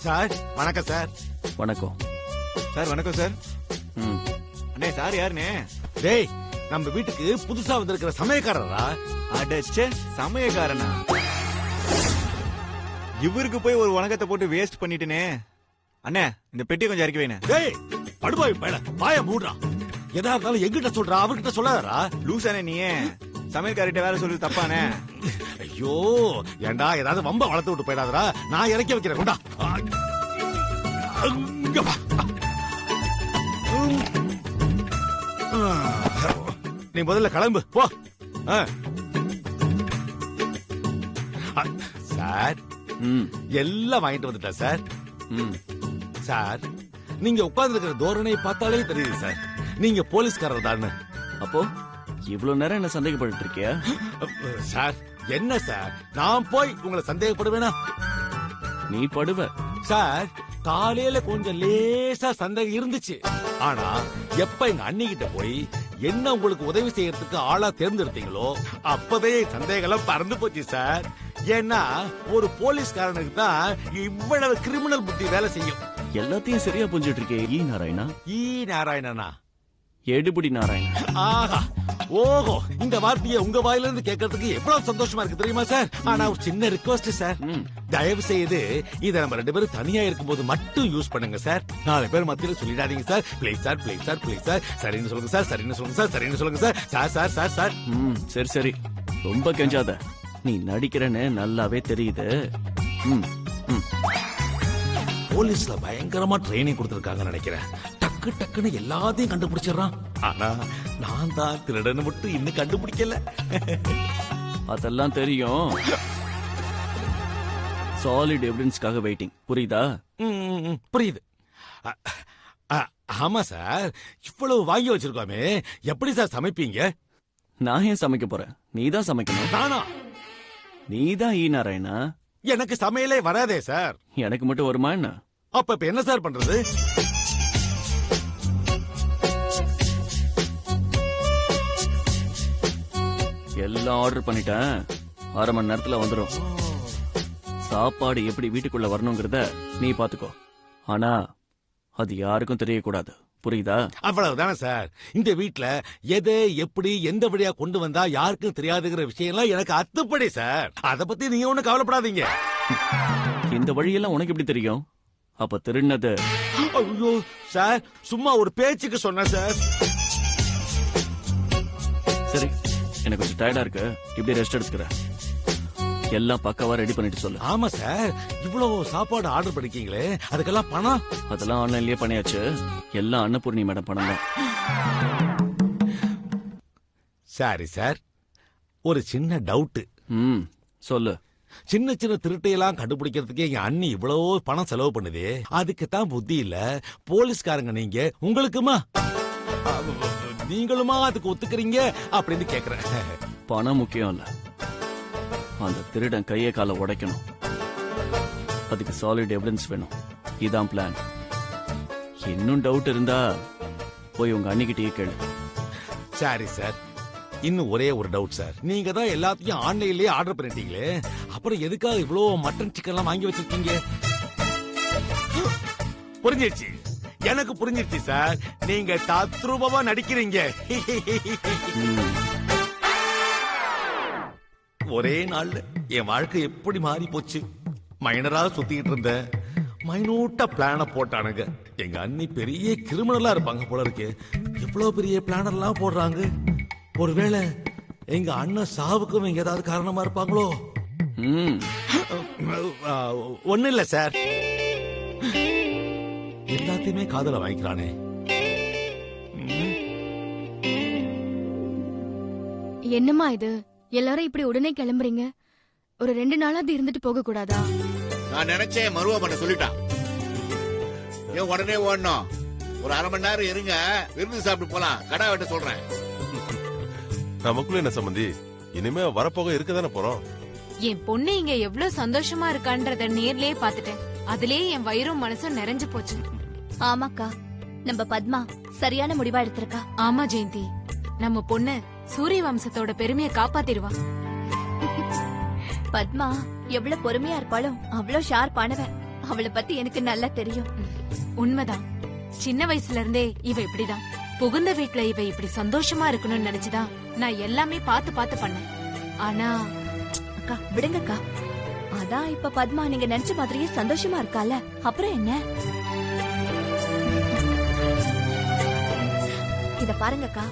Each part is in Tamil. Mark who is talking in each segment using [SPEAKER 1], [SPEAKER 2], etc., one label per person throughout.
[SPEAKER 1] சார் வணக்கம் சார்.
[SPEAKER 2] வணக்கம்
[SPEAKER 1] சார் வணக்கம் சார். அண்ணே சார் யாருண்ணே? டேய் நம்ம வீட்டுக்கு புதுசா வந்திருக்கிற சமயக்காரரா? அடச்சே சமயக்காரனா? இவருக்கு போய் ஒரு வணக்கத்தை போட்டு வேஸ்ட் பண்ணிட்டேனே. அண்ணே இந்த பெட்டியை கொஞ்சம் இறக்கி வைனே. டேய் படுபாய் பையல வாய மூடுறா. எதா இருந்தாலும் எங்கிட்ட சொல்றா, அவர்கிட்ட சொல்லாதடா. லூசானே நீ சமையல்காரிட்ட வேலை சொல்லி தப்பானே. ஐயோ ஏண்டா ஏதாவது வம்ப வளர்த்து விட்டு போயிடாதடா. நான் இறக்கி வைக்கிறேன். கொண்டா நீ முதல்ல கிளம்பு போ. சார் எல்லாம் வாங்கிட்டு வந்துட்டா சார். சார் நீங்க உட்கார்ந்து இருக்கிற தோரணையை பார்த்தாலே தெரியுது சார் நீங்க போலீஸ்காரர் தான்.
[SPEAKER 2] அப்போ இவ்வளவு நேரம் என்ன சந்தேகப்பட்டு இருக்கியா?
[SPEAKER 1] சார் என்ன சார் நான் போய் உங்களை சந்தேகப்படுவேனா?
[SPEAKER 2] நீ படுவ
[SPEAKER 1] சார். காலையில கொஞ்சம் லேசா சந்தேகம் இருந்துச்சு. ஆனா எப்ப எங்க அண்ணிகிட்ட போய் என்ன உங்களுக்கு உதவி செய்யறதுக்கு ஆளா தேர்ந்தெடுத்தீங்களோ அப்பவே சந்தேகம் பறந்து போச்சு சார். ஏன்னா ஒரு போலீஸ்காரனுக்கு தான் இவ்வளவு கிரிமினல் புத்தி வேலை செய்யும்.
[SPEAKER 2] எல்லாத்தையும் சரியா புரிஞ்சிட்டு இருக்கே. ஈ நாராயணா?
[SPEAKER 1] ஈ நாராயணனா?
[SPEAKER 2] எடுபடி நாராயணன்.
[SPEAKER 1] ஆஹா ஓஹோ இந்த வார்த்தையை உங்க வாயில இருந்து கேட்கறதுக்கு எவ்வளவு சந்தோஷமா இருக்கு தெரியுமா சார்? ஆனா ஒரு சின்ன ரிக்வெஸ்ட் சார். தயவு செய்து இத நம்ம 2 பேரும் தனியா இருக்கும்போது மட்டும் யூஸ் பண்ணுங்க சார். 4 பேர் மத்தியில சொல்லிடாதீங்க sir. Please sir please sir please sir. சரின்னு சொல்லுங்க சார். சரின்னு சொல்லுங்க சார். சரின்னு சொல்லுங்க sir. Sir sir sir sir.
[SPEAKER 2] சரி சரி ரொம்ப கெஞ்சாத. நீ நடிக்கிறன்னு நல்லாவே தெரியுது.
[SPEAKER 1] போலீஸ்ல பயங்கரமா ட்ரைனிங் கொடுத்திருக்காங்கன்னு நினைக்கிறேன். டக்கு டக்குன்னு எல்லாத்தையும் கண்டுபிடிச்சிடறான். ஆனா நான் தான் திருடன்னு மட்டும் இன்னும் கண்டுபிடிக்கல.
[SPEAKER 2] அதெல்லாம் தெரியும். சாலிட் எவிடன்ஸ்க்காக வெயிட்டிங். புரியுதா?
[SPEAKER 1] புரியுது. ஆமா சார் இவ்வளவு வாங்கி வச்சிருக்கோமே எப்படி சார் சமைப்பீங்க?
[SPEAKER 2] நான் ஏன் சமைக்க போறேன்? நீதான் சமைக்கணும்.
[SPEAKER 1] நானா?
[SPEAKER 2] நீதான் ஈ நாராயணா?
[SPEAKER 1] எனக்கு சமையலே வராதே சார்.
[SPEAKER 2] எனக்கு மட்டும் வருமா என்ன?
[SPEAKER 1] அப்ப என்ன சார் பண்றது?
[SPEAKER 2] எல்லாம் ஆர்டர் பண்ணிட்டேன். 1/2 மணி நேரத்துல வந்துடும். சாப்பாடு எப்படி வீட்டுக்குள்ள வரணுங்கிறத நீ பாத்துக்கோ. ஆனா அது யாருக்கும் தெரியக்கூடாது. புரியுதா?
[SPEAKER 1] அவ்வளவுதானே சார். இந்த வீட்டுல எதை எப்படி எந்த வழியா கொண்டு வந்தா யாருக்கும் தெரியாதுங்கிற விஷயம்லாம் எனக்கு அத்துப்படி சார். அத பத்தி நீங்க ஒண்ணும் கவலைப்படாதீங்க.
[SPEAKER 2] இந்த வழியெல்லாம் உனக்கு எப்படி தெரியும்? அப்ப திருடினது?
[SPEAKER 1] ஐயோ சார் சும்மா ஒரு பேச்சுக்கு சொன்ன சார்.
[SPEAKER 2] சரி எனக்கு கொஞ்சம் டயர்டா இருக்கு. இப்படி ரெஸ்ட் எடுத்துக்கிறேன். எல்லாம் பக்காவா ரெடி பண்ணிட்டு சொல்லு.
[SPEAKER 1] ஆமா சார் இவ்வளவு சாப்பாடு ஆர்டர் பண்ணிக்கீங்களே அதுக்கெல்லாம் பணம்?
[SPEAKER 2] அதெல்லாம் ஆன்லைன்லயே பண்ணியாச்சு. எல்லாம் அன்னபூர்ணி மேடம் பணம் தான்.
[SPEAKER 1] சரி சார் ஒரு சின்ன டவுட்.
[SPEAKER 2] சொல்லு.
[SPEAKER 1] சின்ன சின்ன திருட்டையெல்லாம் கண்டுபிடிக்கிறதுக்கு எங்க அண்ணி இவ்வளவு பணம் செலவு பண்ணுது. அதுக்கு தான் புத்தி இல்ல. போலீஸ்காரங்க நீங்க உங்களுக்குமா நீங்களுமா அதுக்கு ஒத்துக்கிறீங்க அப்படின்னு கேக்குறேன்.
[SPEAKER 2] பணம் முக்கியம் இல்ல. அந்த திருடன் கையை காலை உடைக்கணும். அதுக்கு சாலிட் எவிடன்ஸ் வேணும். இதான் பிளான். இன்னும் டவுட் இருந்தா போய் உங்க அண்ணிக்கிட்டே கேளு.
[SPEAKER 1] சரி சார். இன்னும் ஒரே ஒரு டவுட் சார். நீங்க தான் எல்லாத்தையும் ஆன்லைன்லயே ஆர்டர் பண்ணிட்டீங்களே அப்புறம் எதுக்காக இவ்வளவு மட்டன் சிக்கன் எல்லாம் வாங்கி வச்சிருக்கீங்க? புரிஞ்சிருச்சு. எனக்கு புரிஞ்சிருச்சு சார். நீங்க தத்ரூபமா நடிக்கிறீங்க. ஒரே நாள்ல என் வாழ்க்கை எப்படி மாறி போச்சு. மைனரா சுத்திட்டு இருந்த மைனூட்டா பிளான போட்டானுங்க. எங்க அண்ணி பெரிய கிரிமினலா இருப்பாங்க போல இருக்கு. இவ்வளவு பெரிய பிளான் எல்லாம் போடுறாங்க. ஒருவேளை எங்க அண்ணன் சாவுக்கும் எங்க ஏதாவது காரணமா இருப்பாங்களோ? ஒண்ணு இல்ல சார். எல்லாத்தையுமே காதல வாங்கிக்கிறானே.
[SPEAKER 3] என்னம்மா இது? எல்லாரும் இப்படி உடனே கிளம்புறீங்க. ஒரு 2 நாளாவது இருந்துட்டு போக கூடாதா?
[SPEAKER 4] நான் நினைச்சேன் மருவா பண்ண சொல்லிட்டான். ஏன் உடனே ஓடணும்? ஒரு 1/2 மணி நேரம் இருங்க, விருந்து சாப்பிட்டு போலாம். கடா வெட்ட சொல்றேன்.
[SPEAKER 5] நமக்குள்ள என்ன சம்பந்தி? இனிமே வரப்போக இருக்கதானே போறோம்.
[SPEAKER 6] என் பொண்ணு இங்க எவ்வளவு சந்தோஷமா இருக்கான்றத நேர்லயே பாத்துட்டேன். அதுலயே என் வயிறும் மனசும் நிறைஞ்சு போச்சு.
[SPEAKER 3] ஆமாக்கா நம்ம பத்மா சரியான முடிவா எடுத்திருக்கா.
[SPEAKER 6] ஆமா ஜெயந்தி, நம்ம பொண்ணு சூரிய வம்சத்தோட பெருமையை காப்பாத்திடுவா.
[SPEAKER 3] பத்மா
[SPEAKER 7] எவ்வளவு பொறுமையா இருப்பாளோ அவ்வளவு ஷார்ப்பானவன். அவளை பத்தி எனக்கு நல்லா தெரியும்.
[SPEAKER 6] உண்மைதான். சின்ன வயசுல இருந்தே இவ இப்படிதான். புகுந்த வீட்ல இவ இப்படி சந்தோஷமா இருக்கணும்னு நினைச்சுதான் நான் எல்லாமே பார்த்து பார்த்து பண்ணேன். ஆனா
[SPEAKER 7] அக்கா விடுங்கக்கா. அதான் இப்ப பத்மா நீங்க நினைச்ச மாதிரியே சந்தோஷமா இருக்கால, அப்புறம் என்ன? இத பாருங்கக்கா,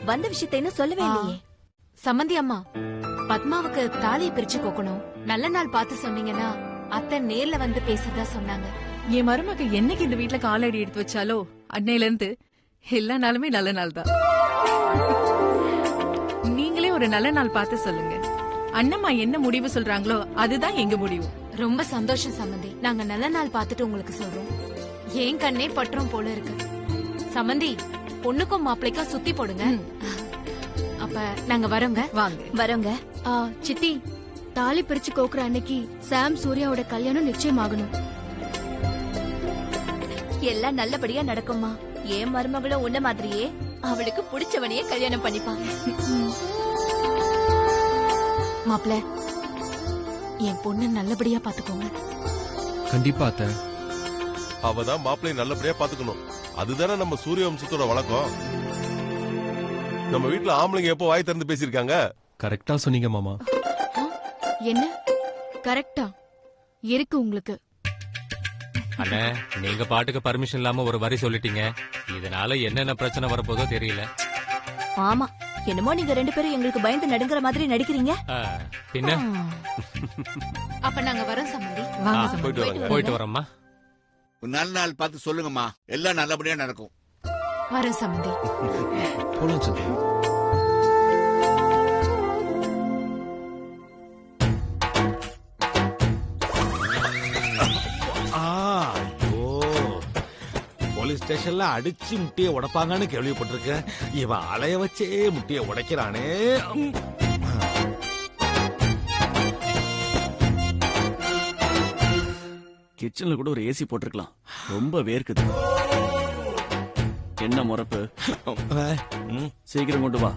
[SPEAKER 7] வந்த விஷயத்தை இன்னும் சொல்லவே இல்லையே.
[SPEAKER 6] சம்மந்தி அம்மா, பத்மாவுக்கு தாலியை பிரிச்சு கோக்கணும். நல்ல நாள் பார்த்து சொன்னீங்கன்னா அத்தை நேர்ல வந்து பேசுறதா சொன்னாங்க.
[SPEAKER 8] என் மருமக என்னைக்கு இந்த வீட்ல காலடி எடுத்து வச்சாலோ அன்னையில இருந்து எல்லா நாளுமே நல்ல நாள் தான். நீங்களே ஒரு நல்ல நாள் பார்த்து சொல்லுங்க. அண்ணம்மா என்ன முடிவு சொல்றாங்களோ அதுதான் எங்க முடிவு.
[SPEAKER 6] ரொம்ப சந்தோஷம் சம்மந்தி. நாங்க நல்ல நாள் பார்த்துட்டு உங்களுக்கு சொல்றோம். ஏன் கண்ணே பற்றும் போல இருக்கு. சம்மந்தி, பொண்ணுக்கும் மாப்பிளைக்கும் சுத்தி போடுங்க. அப்ப நாங்க வரோங்க.
[SPEAKER 8] வாங்க.
[SPEAKER 7] வரோங்க.
[SPEAKER 3] சித்தி, தாலி பிரிச்சு கோக்குற அன்னைக்கு சாம் சூர்யாவோட கல்யாணம் நிச்சயமாகணும்.
[SPEAKER 7] எல்லாம் நல்லபடியா நடக்குமா? ஏன் மருமகளும் உன்ன மாதிரியே அவளுக்கு பிடிச்சவனையே கல்யாணம் பண்ணிப்பாங்க.
[SPEAKER 6] மாப்பிள, என் பொண்ணு நல்லபடியா பாத்துக்கோங்க.
[SPEAKER 9] கண்டிப்பா அத்தை.
[SPEAKER 5] அவதான் மாப்பிள்ளையை நல்லபடியா பாத்துக்கணும். அதுதானே நம்ம சூரிய வம்சத்தோட வழக்கம். நம்ம வீட்டுல ஆம்பளைங்க எப்போ வாய் திறந்து பேசிருக்காங்க?
[SPEAKER 9] கரெக்டா சொன்னீங்க மாமா.
[SPEAKER 3] என்ன கரெக்டா இருக்கு உங்களுக்கு?
[SPEAKER 10] அண்ணே, நீங்க பாட்டுக்கு பர்மிஷன் இல்லாம ஒரு வரி சொல்லிட்டீங்க. இதனால என்னென்ன பிரச்சனை வரப்போதோ தெரியல.
[SPEAKER 7] ஆமா, என்னமோ நீங்க ரெண்டு பேரும் எங்களுக்கு பயந்து நடுங்குற மாதிரி நடிக்கிறீங்க.
[SPEAKER 10] பின்ன
[SPEAKER 6] அப்ப நாங்க வரோம் சம்மந்தி.
[SPEAKER 8] வாங்க
[SPEAKER 10] ஆ,
[SPEAKER 8] சம்பந்தி.
[SPEAKER 10] போயிட்டு வரோம்மா.
[SPEAKER 4] ஒரு நல்ல நாள் பார்த்து சொல்லுங்கம்மா, எல்லாம் நல்லபடியா நடக்கும்.
[SPEAKER 6] வரோம் சம்மந்தி.
[SPEAKER 9] போலாம் சந்தி.
[SPEAKER 1] போலீஸ் ஸ்டேஷன்ல அடிச்சு முட்டிய உடைப்பாங்கன்னு கேள்விப்பட்டிருக்கேன். இவன் அலைய வச்சே முட்டிய உடைக்கிறானே.
[SPEAKER 2] கிச்சன்ல கூட ஒரு ஏசி போட்டிருக்கலாம். ரொம்ப வேர்க்குது. என்ன முறப்பு? சீக்கிரம் கொண்டு வா.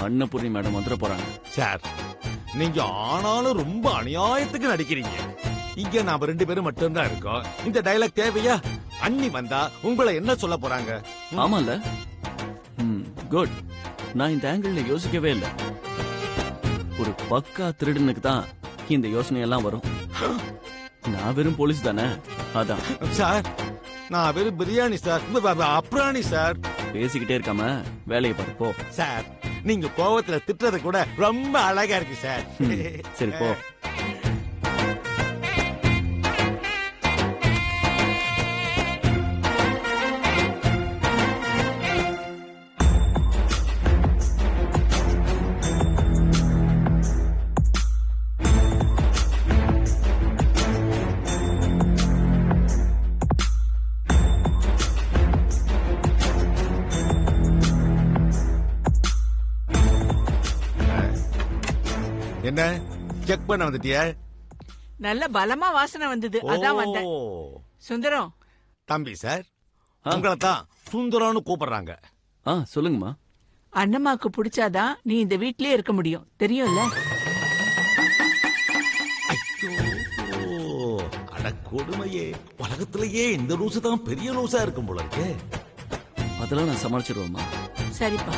[SPEAKER 2] அன்னபூர்ணி மேடம் வந்துட போறாங்க.
[SPEAKER 1] சார், நீங்க ஆனாலும் ரொம்ப அநியாயத்துக்கு நடிக்கிறீங்க. இங்க நாம ரெண்டு பேரும் மட்டும்தான் இருக்கோம். இந்த டயலாக் தேவையா? அண்ணி வந்தா உங்களை என்ன சொல்ல போறாங்க?
[SPEAKER 2] ஆமால. குட். நான் இந்த ஆங்கிள் யோசிக்கவே இல்லை. ஒரு பக்கா திருடனுக்கு தான் இந்த யோசனை எல்லாம் வரும். நான் வெறும் போலீஸ் தானே, அதான்.
[SPEAKER 1] சார், நான் வெறும் பிரியாணி சார், அப்ராணி சார்.
[SPEAKER 2] பேசிக்கிட்டே இருக்காம வேலையை பாரு போ.
[SPEAKER 1] சார், நீங்க கோவத்துல திட்டுறது கூட ரொம்ப அழகா இருக்கு சார்.
[SPEAKER 2] சரி போ.
[SPEAKER 1] என்ன செக் பண்ண வந்துட்டியா?
[SPEAKER 11] நல்ல பலமா வாசனை வந்தது, அதான் வந்தேன். சுந்தரம்
[SPEAKER 1] தம்பி சார், உங்களை தான் சுந்தரம்னு கூப்பிடுறாங்க.
[SPEAKER 2] சொல்லுங்கம்மா.
[SPEAKER 11] அண்ணம்மாக்கு பிடிச்சாதான் நீ இந்த வீட்லயே இருக்க முடியும், தெரியும்ல?
[SPEAKER 1] அட கொடுமையே, உலகத்திலேயே இந்த லூசு தான் பெரிய லூசா இருக்கும் போல இருக்கு.
[SPEAKER 2] அதெல்லாம் நான் சமாளிச்சிருவேம்மா.
[SPEAKER 11] சரிப்பா.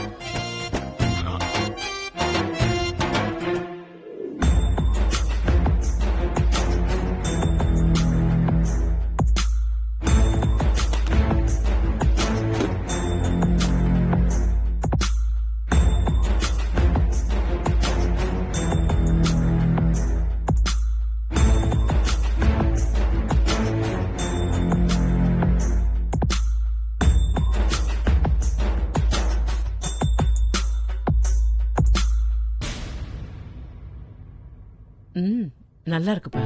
[SPEAKER 12] நல்லா இருக்குப்பா.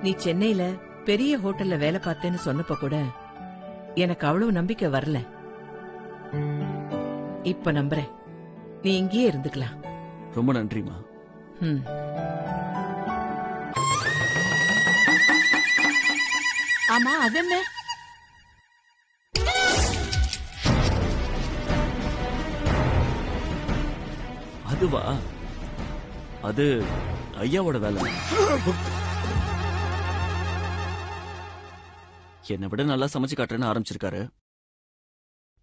[SPEAKER 12] நீ சென்னையில பெரிய ஹோட்டல்ல வேலை பார்த்தேன்னு சொன்னப்ப கூட எனக்கு அவ்வளவு நம்பிக்கை வரல. இப்ப நம்புறேன். நீ இங்கேயே இருந்துக்கலாம்.
[SPEAKER 2] ரொம்ப நன்றிமா.
[SPEAKER 11] ஆமா, அது என்ன?
[SPEAKER 2] அதுவா? அது ஐயாவோட வேலை. என்னை விட நல்லா சமைச்சு காட்டுறேன்னு ஆரம்பிச்சிருக்காரு.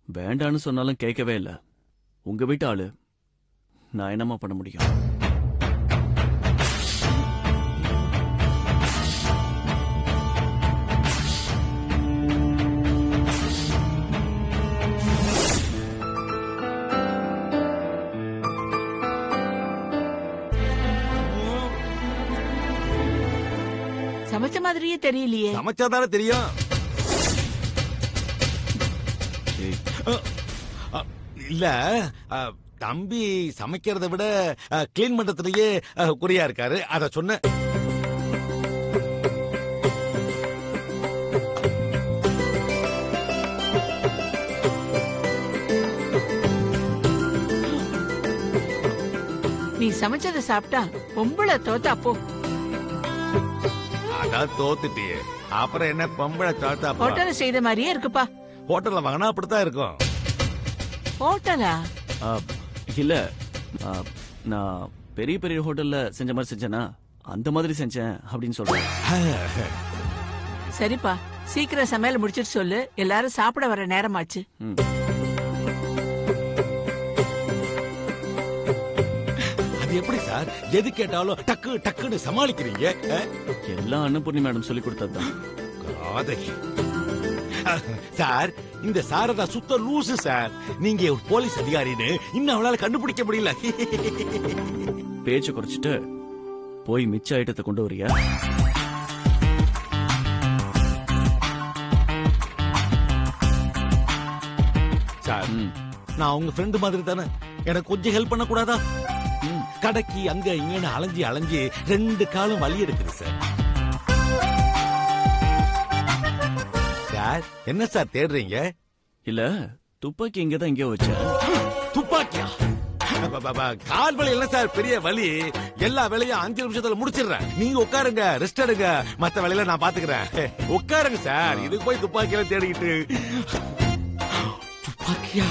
[SPEAKER 2] வேண்டான்னு சொன்னாலும் கேட்கவே இல்ல. உங்க வீட்டு ஆளு, நான் என்னமா பண்ண முடியும்?
[SPEAKER 11] சமைச்ச மாதிரியே தெரியலையே.
[SPEAKER 1] சமைச்சாதானே தெரியும். இல்ல தம்பி சமைக்கிறத விட கிளீன் பண்றதுலயே குறியா இருக்காரு. அத சொன்ன.
[SPEAKER 11] நீ சமைச்சதை சாப்பிட்டா பொம்பளை தோத்தா போ.
[SPEAKER 1] அதான் தோத்துட்டியே, அப்புறம் என்ன பொம்பளை தோத்தா?
[SPEAKER 11] ஹோட்டல்ல செய்த மாதிரியே இருக்குப்பா.
[SPEAKER 1] ஹோட்டல்ல வாங்கினா அப்படித்தான் இருக்கும்.
[SPEAKER 11] ஹோட்டலா?
[SPEAKER 2] இல்ல, நான் பெரிய பெரிய ஹோட்டல்ல செஞ்ச மாதிரி செஞ்சேனா அந்த மாதிரி செஞ்சேன் அப்படின்னு சொல்றேன்.
[SPEAKER 11] சரிப்பா, சீக்கிரம் சமையல் முடிச்சிட்டு சொல்லு, எல்லாரும் சாப்பிட வர நேரமாச்சு.
[SPEAKER 1] அது எப்படி சார் எது கேட்டாலும் டக்கு டக்குன்னு சமாளிக்கிறீங்க?
[SPEAKER 2] எல்லாம் அன்னபூர்ணி மேடம் சொல்லி கொடுத்ததுதான்.
[SPEAKER 1] சார், இந்த சாரதா சுத்த லூசு சார். நீங்க ஒரு போலீஸ் அதிகாரின்னு இன்னும் அவளால கண்டுபிடிக்க முடியல.
[SPEAKER 2] பேச்சு குறைச்சிட்டு போய் மிச்ச ஐட்டத்தை கொண்டு வரியா?
[SPEAKER 1] சார், நான் உங்க ஃப்ரெண்டு மாதிரி தானே, எனக்கு கொஞ்சம் ஹெல்ப் பண்ண கூடாதா? கடைக்கு அங்க இங்கன்னு அலைஞ்சி அலைஞ்சி 2 காலம் வலி எடுக்குது சார். சார், என்ன சார் தேடுறீங்க?
[SPEAKER 2] இல்ல, துப்பாக்கி இங்கதான் எங்கேயோ வச்சேன்.
[SPEAKER 1] துப்பாக்கியா? கால் வலி இல்ல சார், பெரிய வலி. எல்லா வேலையும் 5 நிமிஷத்துல முடிச்சிடுறேன். நீங்க உட்காருங்க, ரெஸ்ட் எடுங்க, மத்த வேலையில நான் பாத்துக்கிறேன். உட்காருங்க சார். இதுக்கு போய் துப்பாக்கியெல்லாம் தேடிக்கிட்டு. துப்பாக்கியா?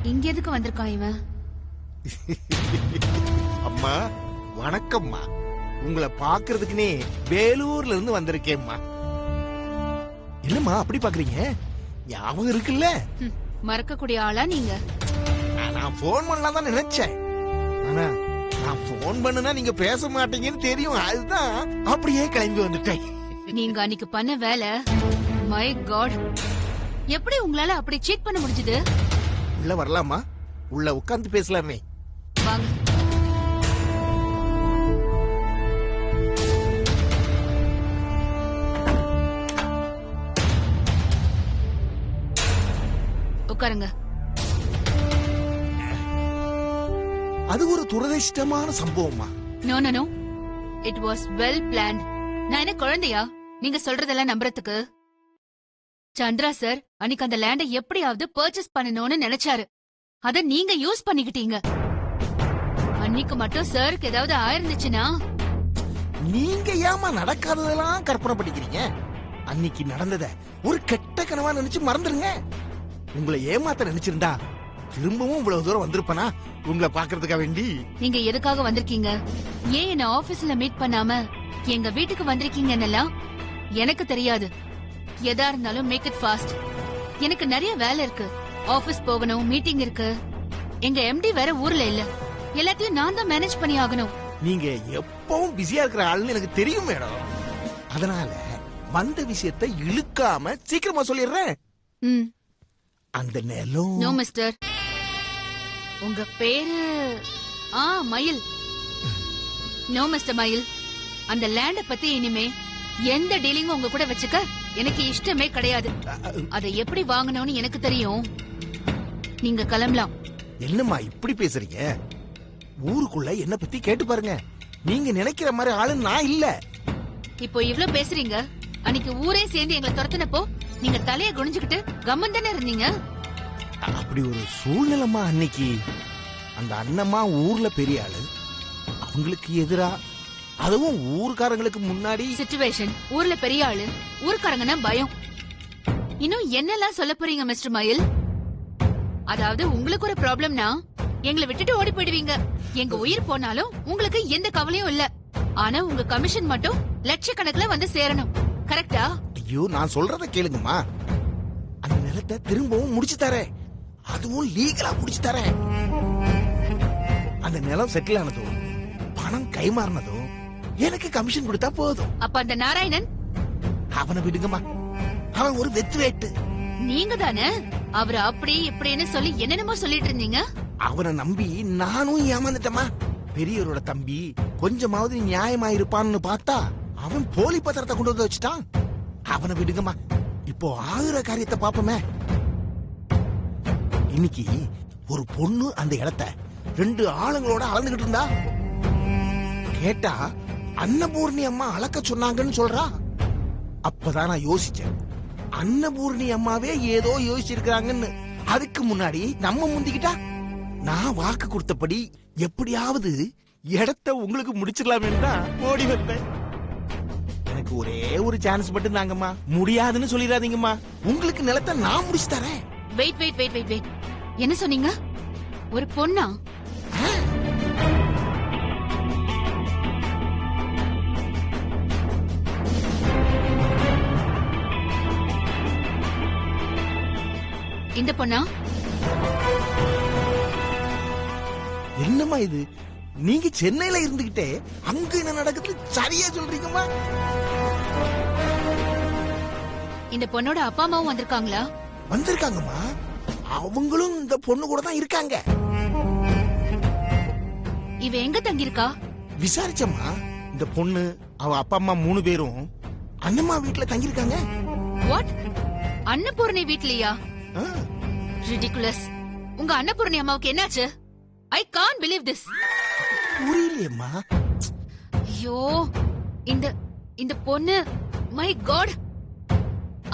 [SPEAKER 3] இங்க எதுக்கு வந்திருக்கான் இவன்?
[SPEAKER 13] அம்மா வணக்கம்மா. உங்களை பாக்குறதுக்குனே வேலூர்ல இருந்து வந்திருக்கேம்மா. என்னம்மா அப்படி பாக்குறீங்க? ஞாபகம் இருக்குல்ல?
[SPEAKER 3] மறக்கக்கூடிய ஆளா நீங்க?
[SPEAKER 13] நான் போன் பண்ணலாம் தான் நினைச்சேன். ஆனா நான் போன் பண்ணுனா நீங்க பேச மாட்டீங்கன்னு தெரியும். அதுதான் அப்படியே கிளம்பி வந்துட்டேன்.
[SPEAKER 3] நீங்க அன்னைக்கு பண்ண வேலை, மை காட், எப்படி உங்களால அப்படி சீட் பண்ண முடிஞ்சது?
[SPEAKER 13] உள்ள வரலாமா? உள்ள உட்கார்ந்து பேசலாமே.
[SPEAKER 3] வாங்க. உட்காருங்க.
[SPEAKER 13] அது ஒரு துரதிர்ஷ்டமான சம்பவமா?
[SPEAKER 3] No no no, it was well planned. நான் என்ன குழந்தையா நீங்க சொல்றதெல்லாம் நம்புறதுக்கு? சந்திரா சார் அன்னைக்கு அந்த லேண்டை எப்படியாவது பர்ச்சேஸ் பண்ணணும்னு நினைச்சாரு. அத நீங்க யூஸ் பண்ணிக்கிட்டீங்க. அன்னைக்கு மட்டும் சாருக்கு ஏதாவது ஆயிருந்துச்சுன்னா?
[SPEAKER 13] நீங்க ஏமா நடக்காததெல்லாம் கற்பனை பண்ணிக்கிறீங்க? அன்னைக்கு நடந்தத ஒரு கெட்ட கனவா நினைச்சு மறந்துருங்க. உங்களை ஏமாத்த நினைச்சிருந்தா திரும்பவும் இவ்வளவு தூரம் வந்திருப்பனா உங்களை பாக்குறதுக்காக வேண்டி?
[SPEAKER 3] நீங்க எதுக்காக வந்திருக்கீங்க? ஏன் என்ன ஆபீஸ்ல மீட் பண்ணாம எங்க வீட்டுக்கு வந்திருக்கீங்கன்னெல்லாம் எனக்கு தெரியாது. எதா இருந்தாலும் மேக் இட் ஃபாஸ்ட். எனக்கு நிறைய வேலை இருக்கு. ஆபீஸ் போகணும், மீட்டிங் இருக்கு. எங்க எம்டி வேற ஊர்ல இல்ல. எல்லாத்தையும் நான் தான் மேனேஜ் பண்ணி ஆகணும்.
[SPEAKER 13] நீங்க எப்பவும் பிஸியா இருக்கிற ஆளுன்னு எனக்கு தெரியும் மேடம். அதனால வந்த விஷயத்தை இழுக்காம சீக்கிரமா சொல்லிடுறேன். அந்த நிலம்.
[SPEAKER 3] நோ மிஸ்டர், உங்க பேரு மயில். நோ மிஸ்டர் மயில், அந்த லேண்ட பத்தி இனிமே எந்த டீலிங்கும் உங்க கூட வச்சுக்க எனக்கு இஷ்டமே கிடையாது. அதை எப்படி வாங்கணும்னு எனக்கு தெரியும். நீங்க கிளம்பலாம்.
[SPEAKER 13] என்னம்மா இப்படி பேசுறீங்க? ஊருக்குள்ள என்ன பத்தி கேட்டு பாருங்க. நீங்க நினைக்கிற மாதிரி ஆளு நான் இல்ல.
[SPEAKER 3] இப்போ இவ்ளோ பேசுறீங்க. அன்னைக்கு ஊரே சேர்ந்து எங்களை துரத்துனப்போ நீங்க தலைய குனிஞ்சுக்கிட்டு கம்மன் தானே இருந்தீங்க.
[SPEAKER 13] அப்படி ஒரு சூழ்நிலைமா அன்னைக்கு. அந்த அண்ணம்மா ஊர்ல பெரிய ஆளு, அவங்களுக்கு எதிரா, அதுவும் ஊர்க்காரங்களுக்கு முன்னாடி.
[SPEAKER 3] சிச்சுவேஷன், ஊர்ல பெரிய ஆளு, ஊர்க்காரங்கன்னா பயம். இன்னும் என்னெல்லாம் சொல்ல போறீங்க மிஸ்டர் மயில்? அதாவது உங்களுக்கு ஒரு ப்ராப்ளம்னா எங்களை விட்டுட்டு ஓடி போயிடுவீங்க. எங்க உயிர் போனாலும் உங்களுக்கு எந்த கவலையும் இல்ல. ஆனா உங்க கமிஷன் மட்டும் லட்சக்கணக்கில் வந்து சேரணும். கரெக்டா?
[SPEAKER 13] ஐயோ, நான் சொல்றத கேளுங்கம்மா. அந்த நிலத்தை திரும்பவும் முடிச்சு தரேன், அதுவும் லீகலா முடிச்சு தரேன். அந்த நிலம் செட்டில் ஆனதும் பணம் கைமாறினதும் எனக்கு கமிஷன் கொடுத்தா போதும்.
[SPEAKER 3] அப்ப அந்த நாராயணன்?
[SPEAKER 13] அவனை விடுங்கம்மா, அவன் ஒரு வெத்து வேட்டு.
[SPEAKER 3] நீங்க தானே அவரை அப்படி இப்படின்னு சொல்லி என்னென்னமோ சொல்லிட்டு இருந்தீங்க.
[SPEAKER 13] அவனை நம்பி நானும் ஏமாந்துட்டமா. பெரியவரோட தம்பி கொஞ்சமாவது நியாயமா இருப்பான்னு பார்த்தா அவன் போலி பத்திரத்தை கொண்டு வந்து வச்சுட்டான். அவனை விடுங்கம்மா, இப்போ ஆகுற காரியத்தை பாப்போமே. இன்னைக்கு ஒரு பொண்ணு அந்த இடத்தை 2 ஆளுங்களோட அளந்துகிட்டு இருந்தா. கேட்டா அன்னபூர்ணி அம்மா அளக்க சொன்னாங்கன்னு சொல்றா. அப்பதான் நான் யோசிச்சேன், அன்னபூர்ணி அம்மாவே ஏதோ யோசிச்சிருக்காங்கன்னு. அதுக்கு முன்னாடி நம்ம முந்திக்கிட்டா நான் வாக்கு கொடுத்தபடி எப்படியாவது இடத்தை உங்களுக்கு முடிச்சிடலாமேன்னு தான் ஓடி வந்தேன். எனக்கு ஒரே ஒரு சான்ஸ் மட்டும் தாங்கம்மா, முடியாதுன்னு சொல்லிடாதீங்கம்மா. உங்களுக்கு நிலத்தை நான் முடிச்சு தரேன்.
[SPEAKER 3] Wait wait wait wait wait, என்ன சொன்னீங்க? ஒரு பொண்ணா? இந்த பொண்ணா?
[SPEAKER 13] என்னம்மா இது, நீங்க சென்னையில இருந்துகிட்டே அங்க என்ன நடக்குது சரியா சொல்றீங்கம்மா?
[SPEAKER 3] இந்த பொண்ணோட அப்பா அம்மாவும் வந்திருக்காங்களா?
[SPEAKER 13] வந்திருக்காங்கம்மா, அவங்களும் இந்த பொண்ணு கூட தான் இருக்காங்க.
[SPEAKER 3] இவ எங்க தங்கியிருக்கா?
[SPEAKER 13] விசாரிச்சம்மா, இந்த பொண்ணு அவ அப்பா அம்மா 3 பேரும் அண்ணம்மா வீட்டுல தங்கியிருக்காங்க.
[SPEAKER 3] வாட்? அன்னபூர்ணி வீட்லயா? ரிடிகுலஸ். உங்க அன்னபூர்ணி அம்மாவுக்கு என்னாச்சு? I can't believe this.
[SPEAKER 13] புரியலையம்மா.
[SPEAKER 3] ஐயோ, இந்த இந்த பொண்ணு, மை காட்.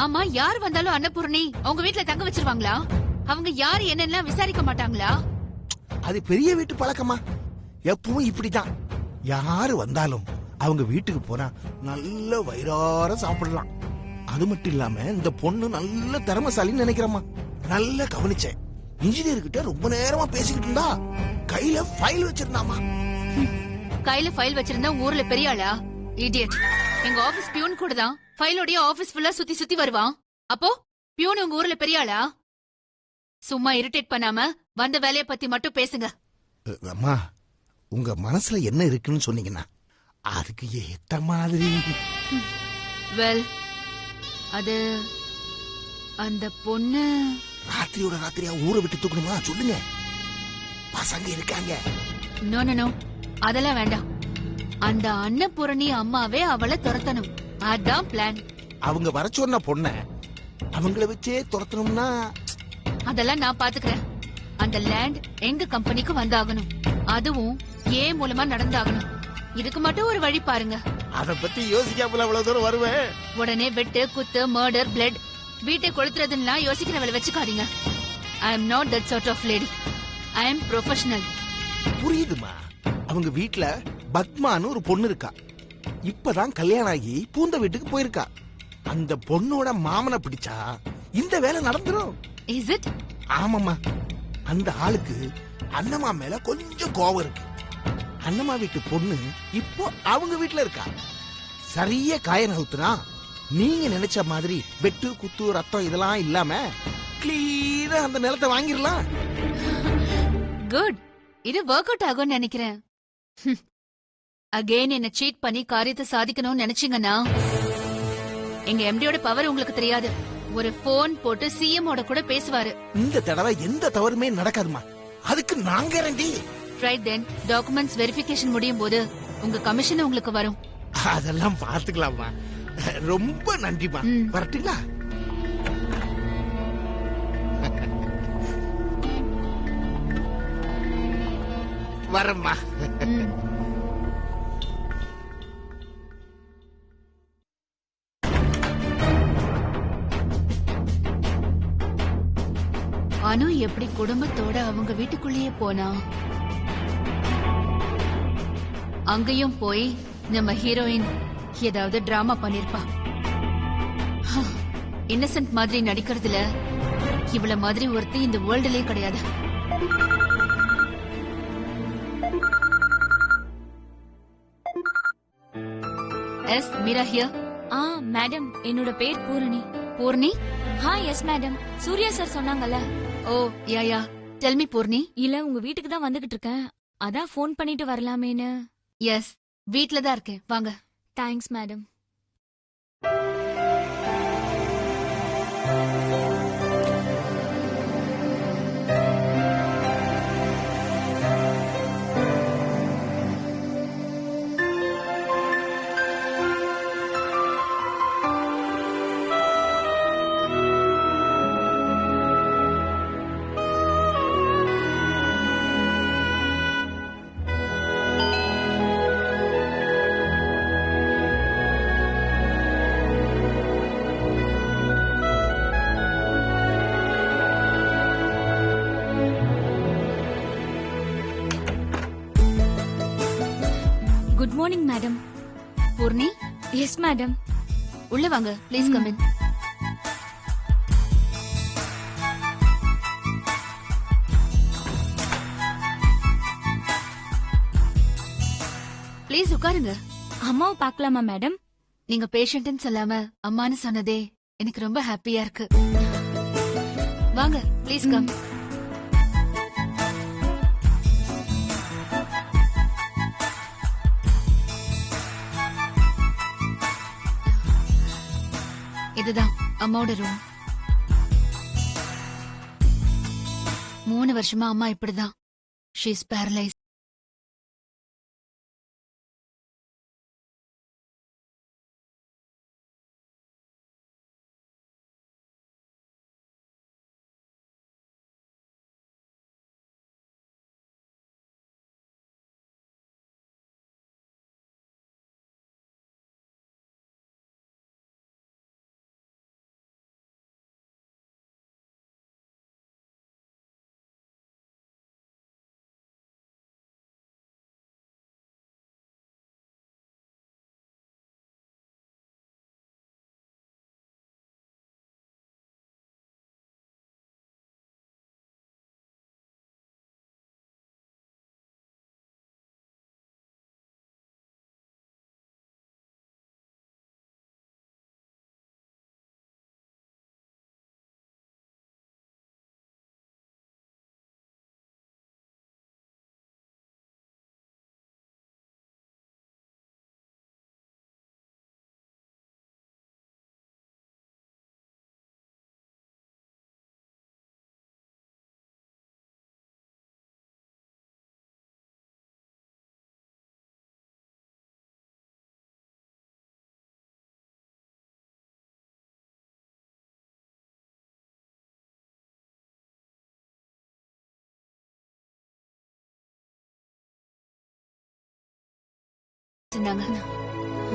[SPEAKER 3] ஆமா, யார் வந்தாலும் அன்னபூர்ணி அவங்க வீட்ல தங்க வச்சிருவாங்களா? அவங்க யார் என்னெல்லாம் விசாரிக்க மாட்டாங்களா?
[SPEAKER 13] அது பெரிய வீட்டு பழக்கமா, எப்பவும் இப்படிதான். யாரு வந்தாலும் அவங்க வீட்டுக்கு போனா நல்ல வயிறார சாப்பிடலாம். அது மட்டும் இல்லாம இந்த பொண்ணு நல்ல திறமைசாலின்னு நினைக்கிறேம்மா. நல்ல கவனிச்சேன். இன்ஜினியர் கிட்ட ரொம்ப நேரமா பேசிக்கிட்டு இருந்தா, கையில ஃபைல் வச்சிருந்தாமா.
[SPEAKER 3] கையில ஃபைல் வச்சிருந்தா ஊர்ல பெரிய ஆளா? இடியட். எங்க ஆபீஸ் பியூன் கூட தான் ஃபைலோடைய ஆபீஸ் ஃபுல்லா சுத்தி சுத்தி வருவான். அப்போ பியூன் உங்க ஊர்ல பெரிய ஆளா? சும்மா இரிட்டேட் பண்ணாம வந்த வேலைய பத்தி மட்டும் பேசுங்க.
[SPEAKER 13] அம்மா, உங்க மனசுல என்ன இருக்குன்னு சொன்னீங்கன்னா அதுக்கு ஏத்த மாதிரி.
[SPEAKER 3] வெல், அது அந்த பொண்ணு
[SPEAKER 13] ராத்திரியோட ராத்திரியா ஊரை விட்டு தூக்கணுமா? சொல்லுங்க, பசங்க இருக்காங்க.
[SPEAKER 3] நோ நோ நோ, அதெல்லாம் வேண்டாம். அந்த அன்னபூரணி அம்மாவே அவளை துரத்தணும், அதான் பிளான்.
[SPEAKER 13] அவங்க வர சொன்ன பொண்ண அவங்கள வச்சே துரத்தணும்னா
[SPEAKER 3] அதெல்லாம் நான் பாத்துக்கிறேன். அந்த லேண்ட் எங்க கம்பெனிக்கு வந்தாகணும், அதுவும் ஏன் மூலமா நடந்தாகணும். இதுக்கு மட்டும் ஒரு வழி பாருங்க.
[SPEAKER 13] அத பத்தி யோசிக்காமல அவ்வளவு தூரம் வருவேன்.
[SPEAKER 3] உடனே வெட்டு, குத்து, மர்டர், பிளட், வீட்டை கொளுத்துறதுன்னா யோசிக்கிறவளை வச்சுக்காதீங்க. I am not that sort of lady. I am professional.
[SPEAKER 13] புரியுதுமா. அவங்க வீட்ல பத்மான்னு ஒரு பொண்ணு இருக்கா. இப்பதான் கல்யாணம் ஆகி பூந்த வீட்டுக்கு போயிருக்கா. அந்த பொண்ணோட மாமனை பிடிச்சா இந்த வேலை நடந்துரும்.
[SPEAKER 3] Is it?
[SPEAKER 13] ஆமாம்மா. அந்த ஆளுக்கு அண்ணம்மா மேல கொஞ்சம் கோவம் இருக்கு. அண்ணம்மா வீட்டு பொண்ணு இப்போ அவங்க வீட்டுல இருக்கா. சரியா காய நகுத்துனா நீங்க நினைச்ச மாதிரி வெட்டு, குத்து, ரத்தம் இதெல்லாம் இல்லாம கிளீனா அந்த நிலத்தை வாங்கிடலாம்.
[SPEAKER 3] குட். இது ஒர்க் அவுட் ஆகும்னு நினைக்கிறேன். அகைன் என்ன சீட் பண்ணி காரியத்தை சாதிக்கணும்னு நினைச்சீங்கன்னா எங்க எம்டியோட பவர் உங்களுக்கு தெரியாது. ஒரு போன் போட்டு சிஎம் ஓட கூட பேசுவாரு.
[SPEAKER 13] இந்த தடவை எந்த தவறுமே நடக்காதுமா, அதுக்கு நான் guarantee.
[SPEAKER 3] Right then, documents verification முடியும் போது உங்க கமிஷன் உங்களுக்கு வரும்.
[SPEAKER 13] அதெல்லாம் பாத்துக்கலாமா. ரொம்ப நன்றிமா. வரட்டுங்களா? வரம்மா.
[SPEAKER 3] அனு எப்படி குடும்பத்தோட அவங்க வீட்டுக்குள்ளேயே போனா? அங்கேயும் போய் நம்ம ஹீரோயின் ஏதாவது டிராமா பண்ணிருப்பா. இன்னசென்ட் மாதிரி நடிக்கிறதுல இவள மாதிரி ஒருத்தி இந்த வேர்ல்டுலயே கிடையாது. S Meera here.
[SPEAKER 14] மேடம், என்னோட பேர் Poorani.
[SPEAKER 3] Poorni?
[SPEAKER 14] Yes madam, Surya sir சொன்னாங்கல்ல.
[SPEAKER 3] Oh yeah tell me Poorni.
[SPEAKER 14] இல்ல, உங்க வீட்டுக்கு தான் வந்துகிட்டு இருக்கேன். அதான் ஃபோன் பண்ணிட்டு வரலாமேன்னு.
[SPEAKER 3] எஸ், வீட்ல தான் இருக்கேன், வாங்க.
[SPEAKER 14] Thanks madam. Good morning madam.
[SPEAKER 3] Poorni?
[SPEAKER 14] Yes madam.
[SPEAKER 3] உள்ள வாங்க, ப்ளீஸ் கம் இன். ப்ளீஸ் உட்காருங்க.
[SPEAKER 14] அம்மாவை பார்க்கலாமா மேடம்?
[SPEAKER 3] நீங்க பேஷண்ட்னு சொல்லாம அம்மான்னு சொன்னதே எனக்கு ரொம்ப ஹாப்பியா இருக்கு. வாங்க, ப்ளீஸ் கம். இதுதான் அம்மாவோட ரூம். 3 வருஷமா அம்மா இப்படிதான். She is paralyse.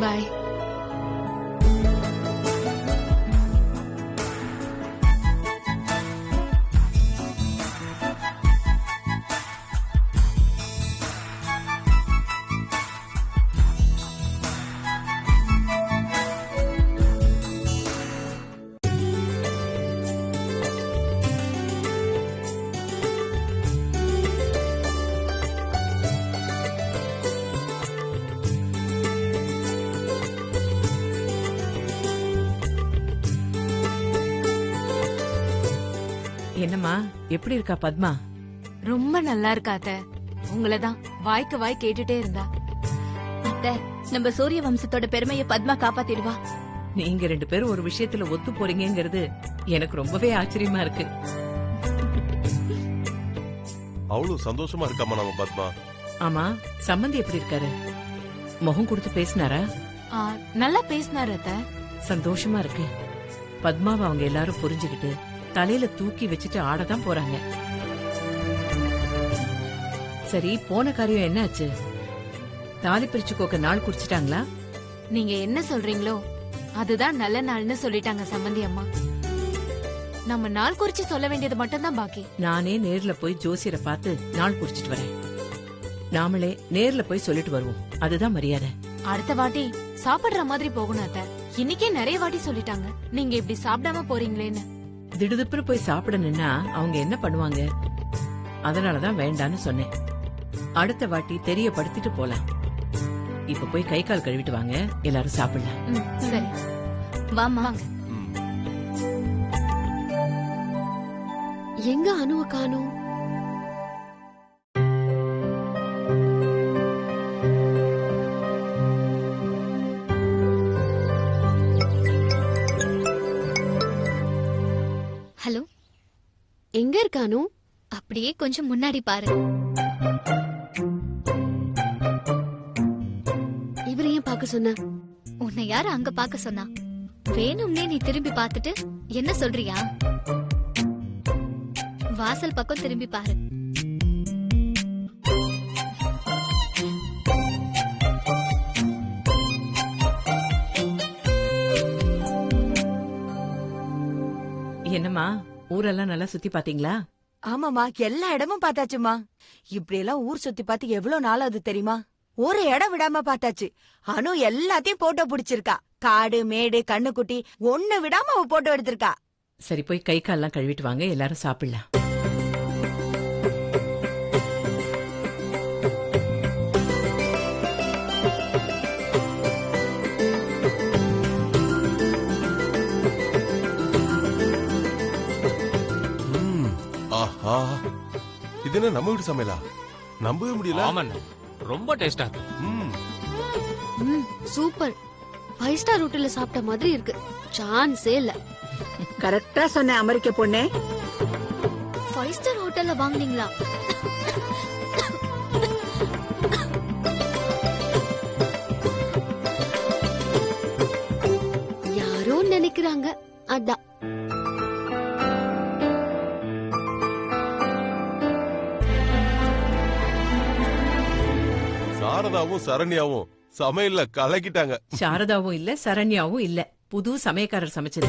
[SPEAKER 3] பாய்.
[SPEAKER 12] என்னம்மா, எப்படி இருக்கா பத்மா?
[SPEAKER 6] ரொம்ப நல்லா இருக்கா அத்தை. உங்களதான் வாய்க்கு வாய் கேட்டுட்டே இருந்தா.
[SPEAKER 7] அத்தை, நம்ம சூரிய வம்சத்தோட பெருமையை பத்மா காப்பாத்திடுவா.
[SPEAKER 12] நீங்க 2 பேரும் ஒரு விஷயத்துல ஒத்து போறீங்கிறது எனக்கு ரொம்பவே ஆச்சரியமா இருக்கு.
[SPEAKER 5] அவ்வளவு சந்தோஷமா இருக்காமா நம்ம பத்மா.
[SPEAKER 12] ஆமா, சம்பந்தி எப்படி இருக்காரு? முகம் கொடுத்து பேசினாரா?
[SPEAKER 6] நல்லா பேசினாரு அத்தை.
[SPEAKER 12] சந்தோஷமா இருக்கு. பத்மாவை அவங்க எல்லாரும் புரிஞ்சுக்கிட்டு தலையில தூக்கி வச்சுட்டு ஆடதான் போறாங்க. சரி, போன காரியம் என்ன ஆச்சு? தாலி பிரிச்சு கோக்க நாள் குறிச்சிட்டாங்களா?
[SPEAKER 6] நீங்க என்ன சொல்றீங்களோ அதுதான் நல்ல நாள்னு சொல்லிட்டாங்க சம்பந்தி அம்மா. நம்ம நாள் குறிச்சு சொல்ல வேண்டியது மட்டும்தான் பாக்கி.
[SPEAKER 12] நானே நேர்ல போய் ஜோசியரை பார்த்து நாள் குறிச்சிட்டு வரேன். நாமளே நேர்ல போய் சொல்லிட்டு வருவோம். அதுதான் மரியாதை.
[SPEAKER 6] அடுத்த வாட்டி சாப்பிடுற மாதிரி போகணும் அத்தை. இன்னைக்கே நிறைய வாட்டி சொல்லிட்டாங்க நீங்க இப்படி சாப்பிடாம போறீங்களேன்னு.
[SPEAKER 12] திடுதிப்புன்னு போய் சாப்பிட நின்னா அவங்க என்ன பண்ணுவாங்க? அதனாலதான் வேண்டான்னு சொன்னேன். அடுத்த வாட்டி தெரியப்படுத்திட்டு போலாம். இப்ப போய் கை கால் கழுவிட்டு வாங்க, எல்லாரும் சாப்பிடலாம்.
[SPEAKER 6] சரி
[SPEAKER 3] வாமா.
[SPEAKER 15] எங்க அனுவ காணோம்?
[SPEAKER 3] ஹலோ,
[SPEAKER 15] எங்க இருக்கானோ?
[SPEAKER 3] அப்படியே கொஞ்சம் முன்னாடி பாரு.
[SPEAKER 15] இவரை ஏன் பார்க்க சொன்ன?
[SPEAKER 3] உன்னை யாரு அங்க பார்க்க சொன்னா? வேணும்னே நீ திரும்பி பார்த்துட்டு என்ன சொல்றியா? வாசல் பக்கம் திரும்பி பாரு.
[SPEAKER 12] என்னம்மா, ஊரெல்லாம் நல்லா சுத்தி பாத்தீங்களா?
[SPEAKER 16] ஆமாமா, எல்லா இடமும் பார்த்தாச்சுமா. இப்படி எல்லாம் ஊர் சுத்தி பார்த்து எவ்வளவு நாள் ஆகுது தெரியுமா? ஒரு இடம் விடாம பார்த்தாச்சு. அனு எல்லாத்தையும் போட்டோ பிடிச்சிருக்கா. காடு மேடு கண்ணுக்குட்டி ஒண்ணு விடாம அவ போட்டோ எடுத்திருக்கா.
[SPEAKER 12] சரி, போய் கை கால்லாம் கழுவிட்டு வாங்க, எல்லாரும் சாப்பிடலாம்.
[SPEAKER 5] ஆஹா, இது என்ன நம்ம வீட்டு சமையலா? நம்பவே முடியல.
[SPEAKER 10] ஆமாண்ண, ரொம்ப டேஸ்டா இருக்கு.
[SPEAKER 15] சூப்பர். 5 ஸ்டார் ஹோட்டல்ல சாப்பிட்ட மாதிரி இருக்கு. சான்ஸே இல்ல.
[SPEAKER 11] கரெக்டா சொன்ன அமெரிக்க பொண்ணே.
[SPEAKER 3] 5 ஸ்டார் ஹோட்டல்ல வாங்குனீங்களா?
[SPEAKER 15] யாரோ நினைக்கிறாங்க, அதான்.
[SPEAKER 5] சாரதாவும் சரண்யாவும் சமையல்ல கலக்கிட்டாங்க.
[SPEAKER 12] சாரதாவும் இல்ல, சரண்யாவும் இல்ல, புது சமயக்காரர் சமைச்சது.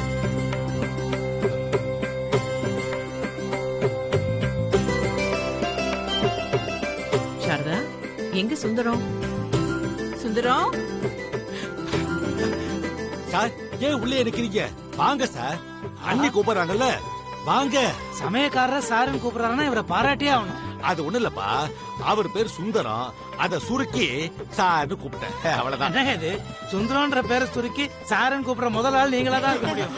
[SPEAKER 12] சாரதா, எங்க சுந்தரம்?
[SPEAKER 16] சுந்தரம்
[SPEAKER 1] சார், ஏன் உள்ளே இருக்கிறீங்க? வாங்க சார், அண்ணி கூப்பிடுறாங்கல்ல, வாங்க.
[SPEAKER 13] சமயக்காரர் சாருன்னு கூப்பிடுறாங்கன்னா இவரை பாராட்டியே ஆகணும்.
[SPEAKER 1] அது ஒண்ணு இல்லப்பா, அவர் பேர் சுந்தரம், அத சுருக்கி சார்னு கூப்பிட்டேன், அவ்வளவுதான்.
[SPEAKER 13] என்ன இது, சுந்தரம்ன்ற பேரை சுருக்கி சாருன்னு கூப்பிடுற முதல் ஆள் நீங்களா தான் இருக்க முடியும்.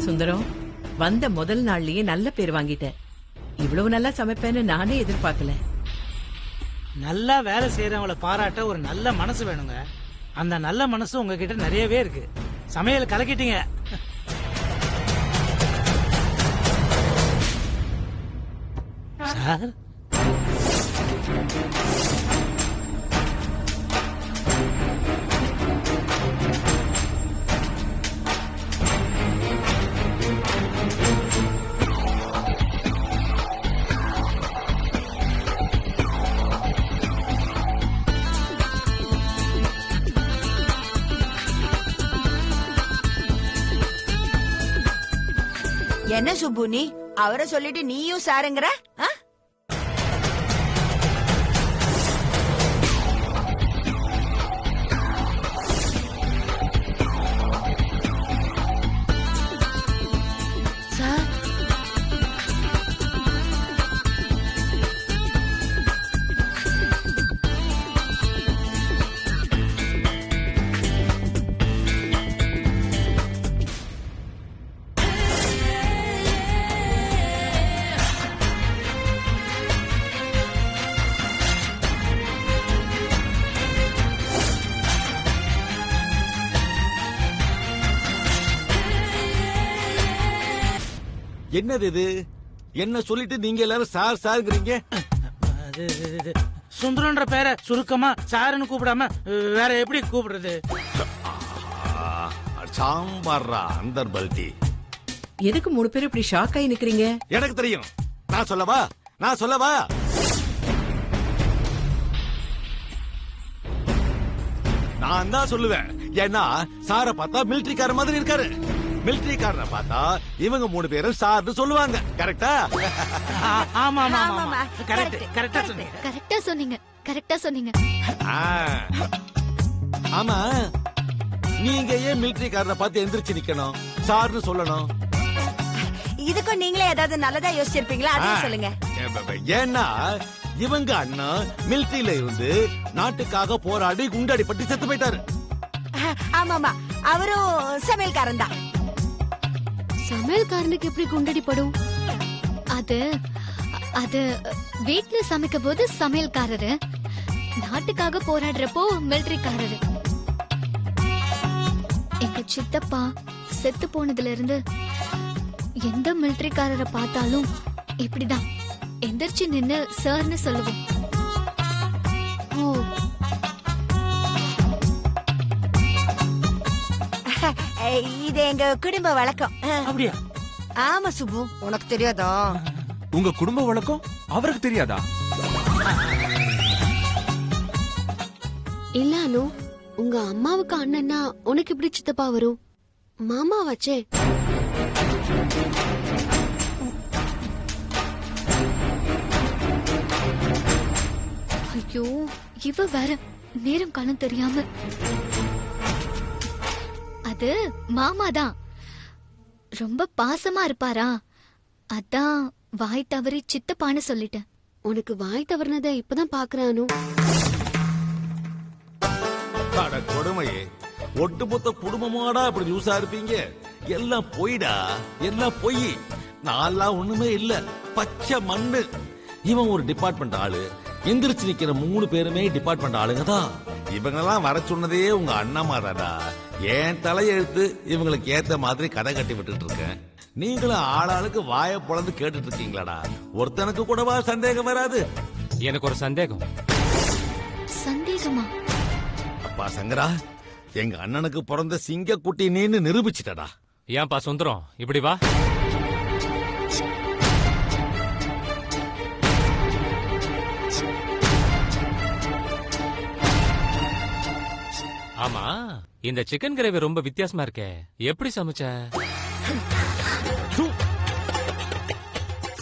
[SPEAKER 12] சுந்தரம், வந்த முதல் நாள்லயே நல்ல பேர் வாங்கிட்ட. இவ்வளவு நல்லா சமைப்பேன்னு நானே எதிர்பார்க்கல.
[SPEAKER 13] நல்லா வேலை செய்யறவங்களை பாராட்ட ஒரு நல்ல மனசு வேணுங்க. அந்த நல்ல மனசு உங்ககிட்ட நிறையவே இருக்கு. சமையல் கலக்கிட்டீங்க. சார்,
[SPEAKER 16] என்ன சுப்பு, நீ அவரை சொல்லிட்டு நீயும் சாருங்கிற?
[SPEAKER 15] சார்,
[SPEAKER 1] என்னது இது? என்ன சொல்லிட்டு நீங்க எல்லாரும் சார் சார்ங்கிறீங்க?
[SPEAKER 13] சுந்தரம்ன்ற பேரை சுருக்கமா சாருன்னு கூப்பிடாம வேற எப்படி கூப்பிடுறது?
[SPEAKER 1] சாம்பார்ரா அந்தர் பல்டி.
[SPEAKER 12] எதுக்கு 3 பேரும் இப்படி ஷாக் ஆகி நிக்கிறீங்க?
[SPEAKER 1] எனக்கு தெரியும். நான் சொல்லவா? நான் தான் சொல்லுவேன். ஏன்னா சார பார்த்தா மிலிட்டரிக்கார மாதிரி இருக்காரு. மிலிட்டரிக்காரனை பார்த்தா இவங்க 3 பேரும் சார்னு சொல்லுவாங்க. கரெக்டா?
[SPEAKER 11] ஆமா ஆமா ஆமா கரெக்ட் கரெக்டா சொன்னீங்க.
[SPEAKER 15] கரெக்டா சொன்னீங்க, கரெக்டா சொன்னீங்க.
[SPEAKER 1] ஆமா, நீங்க ஏன் மிலிட்டரிக்காரனை பார்த்து எந்திரிச்சு நிக்கணும், சார்னு சொல்லணும்?
[SPEAKER 16] இதுக்கும் நீங்களே ஏதாவது நல்லதா யோசிச்சிருப்பீங்களா? அதையும் சொல்லுங்க.
[SPEAKER 1] ஏன்னா இவங்க அண்ணா மிலிட்டரியில இருந்து நாட்டுக்காக போராடி குண்டடிப்பட்டு செத்து போயிட்டாரு.
[SPEAKER 16] ஆமாமா, அவரும் சமையல்காரன் தான்.
[SPEAKER 15] சமையல்காரனுக்கு எப்படி குண்டடிப்படும்? அது அது வீட்ல சமைக்கும் போது சமையல்காரரு, நாட்டுக்காக போராடுறப்போ மிலிட்டரிக்காரரு. எங்க சித்தப்பா செத்து போனதுல இருந்து எந்த மிலிட்டரிக்காரரை பார்த்தாலும் இப்படிதான் எந்திரிச்சு நின்னு சார்னு சொல்லுவோம். ஓ,
[SPEAKER 16] இது எங்க குடும்ப வழக்கம்.
[SPEAKER 13] அப்படியா?
[SPEAKER 16] ஆமா சுப்பு, உனக்கு தெரியாதா?
[SPEAKER 9] உங்க குடும்ப வழக்கம் அவருக்கு தெரியாதா?
[SPEAKER 15] இல்ல அனு, உங்க அம்மாவுக்கு அண்ணன்னா உனக்கு எப்படி சித்தப்பா வரும்? மாமா வச்சே. ஐயோ, இவ வேற நேரம் காலம் தெரியாம. அது மாமா தான், ரொம்ப பாசமா இருப்பாரா, அதான் வாய் தவறி சித்தப்பான்னு சொல்லிட்டேன். உனக்கு வாய் தவறினத இப்பதான் பாக்குறானு.
[SPEAKER 1] கொடுமையே, ஒட்டுமொத்த குடும்பமாடா இப்படி லூசா இருப்பீங்க? எல்லாம் பொய்டா, எல்லாம் பொய். நான்லாம் ஒண்ணுமே இல்ல, பச்சை மண்ணு. இவன் ஒரு டிபார்ட்மெண்ட் ஆளு, எந்திரிச்சு நிக்கிற 3 பேருமே டிபார்ட்மெண்ட் ஆளுங்க தான். இவங்கெல்லாம் வர சொன்னதே உங்க அண்ணாமா தாடா. ஏன் தலையெழுத்து இவங்களுக்கு ஏத்த மாதிரி கதை கட்டி விட்டுட்டு இருக்கேன். நீங்களும் ஆளாளுக்கு வாய பொளந்து கேட்டுட்டு இருக்கீங்களாடா. ஒருத்தனுக்கு கூடவா சந்தேகம் வராது?
[SPEAKER 10] எனக்கு ஒரு சந்தேகம்.
[SPEAKER 15] சந்தேகமா?
[SPEAKER 1] அப்பா சங்கரா, எங்க அண்ணனுக்கு பிறந்த சிங்க குட்டி நீன்னு நிரூபிச்சிட்டடா.
[SPEAKER 10] ஏன்பா சுந்தரம் இப்படி வா. ஆமா, இந்த சிக்கன் கிரேவி ரொம்ப வித்தியாசமா இருக்கே, எப்படி சமைச்ச?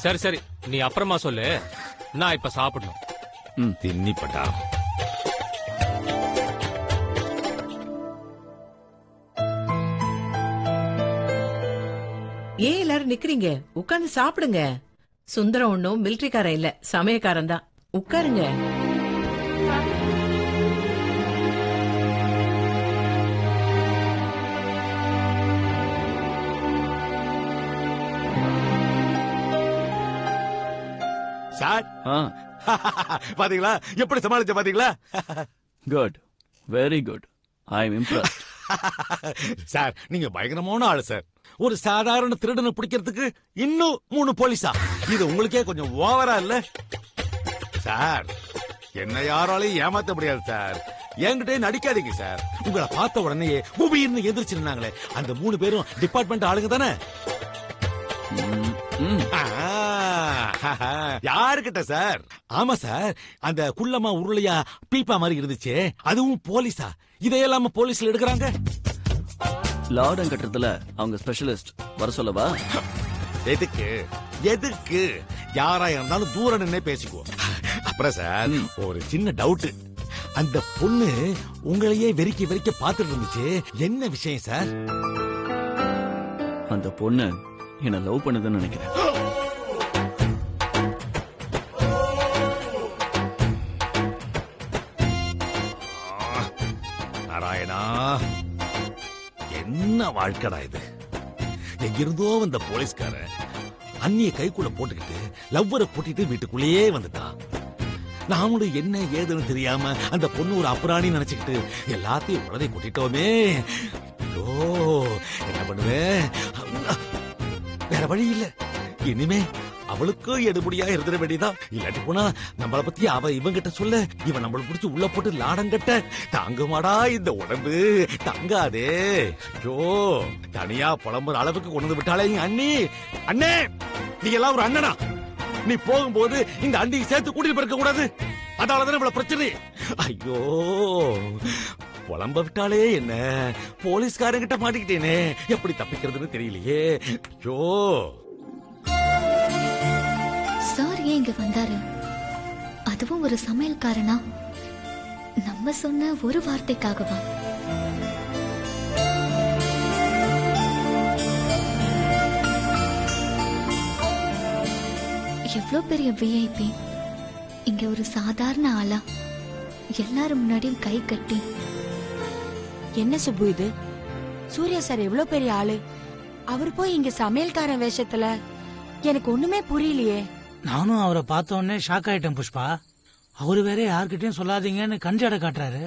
[SPEAKER 10] சரி சரி, நீ அப்புறமா சொல்லு, நான் இப்ப சாப்பிடணும்.
[SPEAKER 1] தின்னிப்பட்டா.
[SPEAKER 12] ஏன் எல்லாரும் நிக்கிறீங்க? உட்கார்ந்து சாப்பிடுங்க. சுந்தரம் ஒன்னும் மிலிட்டரிக்காரன் இல்ல, சமயக்காரன் தான். உட்காருங்க.
[SPEAKER 1] சார், பாத்தீங்களா எப்படி சமாளிச்ச? பாத்தீங்களா?
[SPEAKER 2] Good, very good. I am impressed.
[SPEAKER 1] Sir, நீங்க பயங்கரமான ஆளு சார். ஒரு சாதாரண திருடனை பிடிக்கிறதுக்கு இன்னும் 3 போலீஸா? இது உங்களுக்கே கொஞ்சம் ஓவரா இல்ல சார்? என்ன யாராலையும் ஏமாத்த முடியாது சார். என்கிட்ட நடிக்காதீங்க சார். உங்களை பார்த்த உடனே குபீர்னு எதிர்ச்சிருந்தாங்களே, அந்த 3 பேரும் டிபார்ட்மெண்ட் ஆளுங்க தானே? யாருக்கிட்ட சார்? ஆமா சார், அந்த குள்ளமா உருளையா பீப்பா மாதிரி இருந்துச்சு, அதுவும் போலீஸா? இதையெல்லாம போலீஸ்ல எடுக்கிறாங்க.
[SPEAKER 2] லாடம் கட்டுறதுல அவங்க ஸ்பெஷலிஸ்ட், வர சொல்லவா?
[SPEAKER 1] எதுக்கு எதுக்கு? யாரா இருந்தாலும் தூரம் நின்னே பேசிக்குவோம். அப்புறம் சார், ஒரு சின்ன டவுட். அந்த பொண்ணு உங்களையே வெறிக்க வெறிக்க பாத்துட்டு இருந்துச்சு, என்ன விஷயம் சார்?
[SPEAKER 2] அந்த பொண்ணு என்ன லவ் பண்ணுதுன்னு நினைக்கிறேன்.
[SPEAKER 1] நாராயணா, என்ன வாழ்க்கடா இது? எங்கிருந்தோ வந்த போலீஸ்காரன் அண்ணிய கைக்குள்ள போட்டுக்கிட்டு லவ்வரை கூட்டிட்டு வீட்டுக்குள்ளேயே வந்துட்டான். நாமளும் என்ன ஏதுன்னு தெரியாம அந்த பொண்ணு ஒரு அப்புறாணி நினைச்சுக்கிட்டு எல்லாத்தையும் உடனே கூட்டிட்டோமே. ஐயோ, என்ன பண்ணுவேன்? வேற வழி இல்ல. இனிமே அவளுக்கும் எடுபடியா இருந்துட வேண்டியதான். இல்லாட்டி போனா நம்மள பத்தி அவ இவங்கிட்ட சொல்ல, இவன் நம்மள பிடிச்சு உள்ள போட்டு லாடம் கட்ட, தாங்குமாடா இந்த உடம்பு? தங்காதே. ஐயோ, தனியா புலம்புற அளவுக்கு கொண்டு வந்து விட்டாலே அண்ணி. அண்ணே, நீ எல்லாம் ஒரு அண்ணனா? நீ போகும்போது இந்த அண்ணியை சேர்த்து கூட்டிட்டு போயிருக்க கூடாது. அதனாலதான் இவ்வளவு பிரச்சனை. ஐயோ, புலம்ப விட்டாலே என்ன, போலீஸ்காரங்கிட்ட மாட்டிக்கிட்டேனே, எப்படி தப்பிக்கிறதுன்னு தெரியலையே. ஐயோ,
[SPEAKER 15] சார் ஏன் இங்க வந்தாரு? அதுவும் ஒரு சமையல்காரனா? நம்ம சொன்ன ஒரு வார்த்தைக்காகவா? எவ்வளவு பெரிய விஐபி இங்க ஒரு சாதாரண ஆளா எல்லாரும் முன்னாடியும் கை கட்டி.
[SPEAKER 16] என்ன சுப்பு இது? சூர்யா சார் எவ்வளவு பெரிய ஆளு, அவர் போய் இங்க சமையல்காரன் வேஷத்துல? எனக்கு ஒண்ணுமே புரியலையே.
[SPEAKER 17] நானும் அவரை பார்த்த உடனே ஷாக் ஆயிட்டேன் புஷ்பா. அவரு வேற யார்கிட்டயும் சொல்லாதீங்கன்னு கஞ்சடை காட்டுறாரு.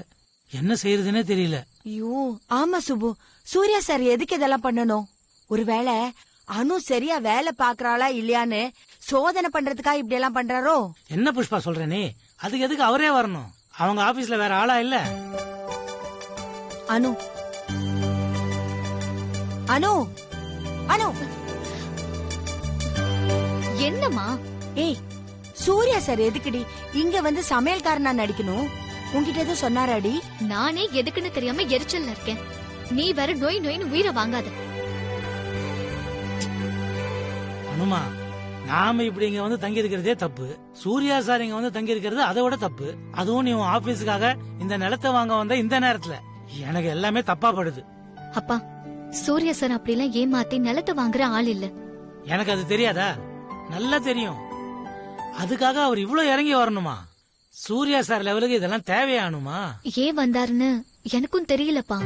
[SPEAKER 17] என்ன செய்யறதுன்னே தெரியல.
[SPEAKER 16] ஐயோ ஆமா சுப்பு, சூர்யா சார் எதுக்கு இதெல்லாம் பண்ணணும்? ஒருவேளை அனு சரியா வேலை பாக்குறாளா இல்லையான்னு சோதனை பண்றதுக்கா இப்படி எல்லாம் பண்றாரோ?
[SPEAKER 17] என்ன புஷ்பா சொல்ற நீ? அதுக்கு எதுக்கு அவரே வரணும்? அவங்க ஆபீஸ்ல வேற ஆளா இல்ல?
[SPEAKER 16] அனு அனு அனு
[SPEAKER 15] என்னம்மா?
[SPEAKER 16] ஏய், சூர்யா சார் எதுக்குடி இங்க வந்து சமையல்காரனா நடிக்கணும்? உன்கிட்ட எதுவும் சொன்னாராடி?
[SPEAKER 15] நானே எதுக்குன்னு தெரியாம எரிச்சல்ல இருக்கேன். நீ வேற நோய் நோயின்னு உயிரை வாங்காத.
[SPEAKER 17] அனுமா, நாம இப்படி இங்க வந்து தங்கி இருக்கிறதே தப்பு. சூர்யா சார் இங்க வந்து தங்கி இருக்கிறது அதை விட தப்பு. அதுவும் நீ உன் ஆபீஸுக்காக இந்த நிலத்தை வாங்க வந்த இந்த நேரத்துல எனக்கு எல்லாமே தப்பா படுது.
[SPEAKER 15] அப்பா, சூர்யா சார் அப்படிலாம் ஏமாத்தி நிலத்தை வாங்குற ஆள் இல்ல.
[SPEAKER 17] எனக்கு அது தெரியாதா? நல்லா தெரியும். அதுக்காக அவர் இவ்வளவு இறங்கி வரணுமா? சூர்யா சார் லெவலுக்கு இதெல்லாம் தேவையானுமா?
[SPEAKER 15] ஏன் வந்தாருன்னு எனக்கும் தெரியலப்பா.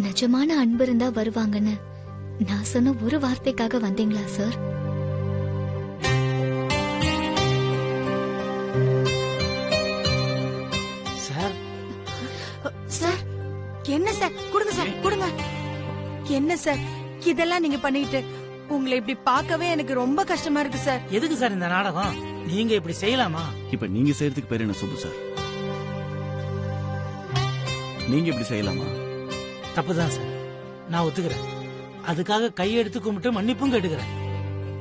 [SPEAKER 15] நிஜமான அன்பு இருந்தா வருவாங்கன்னு நான் சொன்ன ஒரு வார்த்தைக்காக வந்தீங்களா சார்?
[SPEAKER 17] சார்
[SPEAKER 16] சார் என்ன சார்? கொடுங்க சார், கொடுங்க. என்ன சார் இதெல்லாம் நீங்க பண்ணிட்டு? உங்களை இப்படி பார்க்கவே எனக்கு ரொம்ப கஷ்டமா இருக்கு சார்.
[SPEAKER 17] எதுக்கு சார் இந்த நாடகம்? நீங்க இப்படி செய்யலாமா?
[SPEAKER 2] இப்ப நீங்க செய்யறதுக்கு பேர் என்ன சுப்பு சார்? நீங்க இப்படி செய்யலாமா?
[SPEAKER 17] தப்புதான் சார், நான் ஒத்துக்கிறேன். அதுக்காக கையெடுத்து கும்பிட்டு மன்னிப்பும் கேட்டுக்கிறேன்.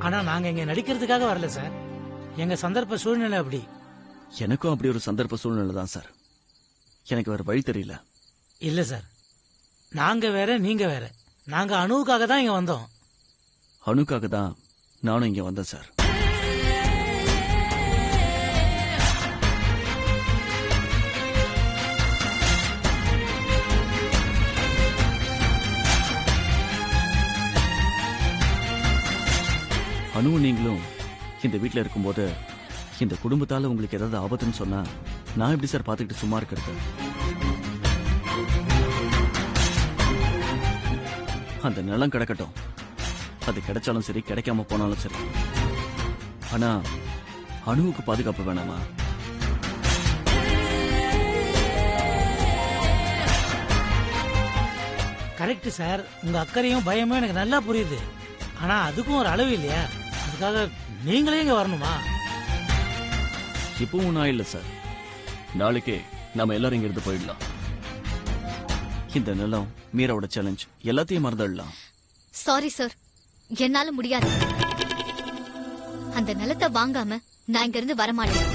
[SPEAKER 17] ஆனா நாங்க இங்க நடிக்கிறதுக்காக வரல சார். எங்க சந்தர்ப்ப சூழ்நிலை அப்படி.
[SPEAKER 2] எனக்கும் அப்படி ஒரு சந்தர்ப்ப சூழ்நிலை தான் சார். எனக்கு வேற வழி தெரியல.
[SPEAKER 17] இல்ல சார், நாங்க வேற நீங்க வேற. நாங்க அணுவுக்காக தான் இங்க வந்தோம்.
[SPEAKER 2] அணுக்காக தான் நானும் இங்க வந்தேன் சார். அணுவும் நீங்களும் இந்த வீட்டுல இருக்கும்போது இந்த குடும்பத்தால உங்களுக்கு ஏதாவது ஆபத்துன்னு சொன்னா நான் எப்படி சார் பாத்துக்கிட்டு சும்மா இருக்கிறது? அந்த நிலம் கிடக்கட்டும், அது கிடைச்சாலும் சரி கிடைக்காம போனாலும் சரி. ஆனா அணுவுக்கு பாதுகாப்பு வேணாமா?
[SPEAKER 17] கரெக்ட் சார், உங்க அக்கறையும் பயமும் எனக்கு நல்லா புரியுது. ஆனா அதுக்கும் ஒரு அளவு இல்லையா? அதுக்காக நீங்களே இங்க வரணுமா?
[SPEAKER 2] இப்பவும் நான் இல்ல சார். நாளைக்கே நாம எல்லாரும் இங்க இருந்து போயிடலாம். இந்த நிலம், மீராவோட சேலஞ்ச் எல்லாத்தையும் மறந்துடலாம்.
[SPEAKER 15] சாரி சார், என்னால முடியாது. அந்த நிலத்தை வாங்காம நான் இங்க இருந்து வரமாட்டேன்.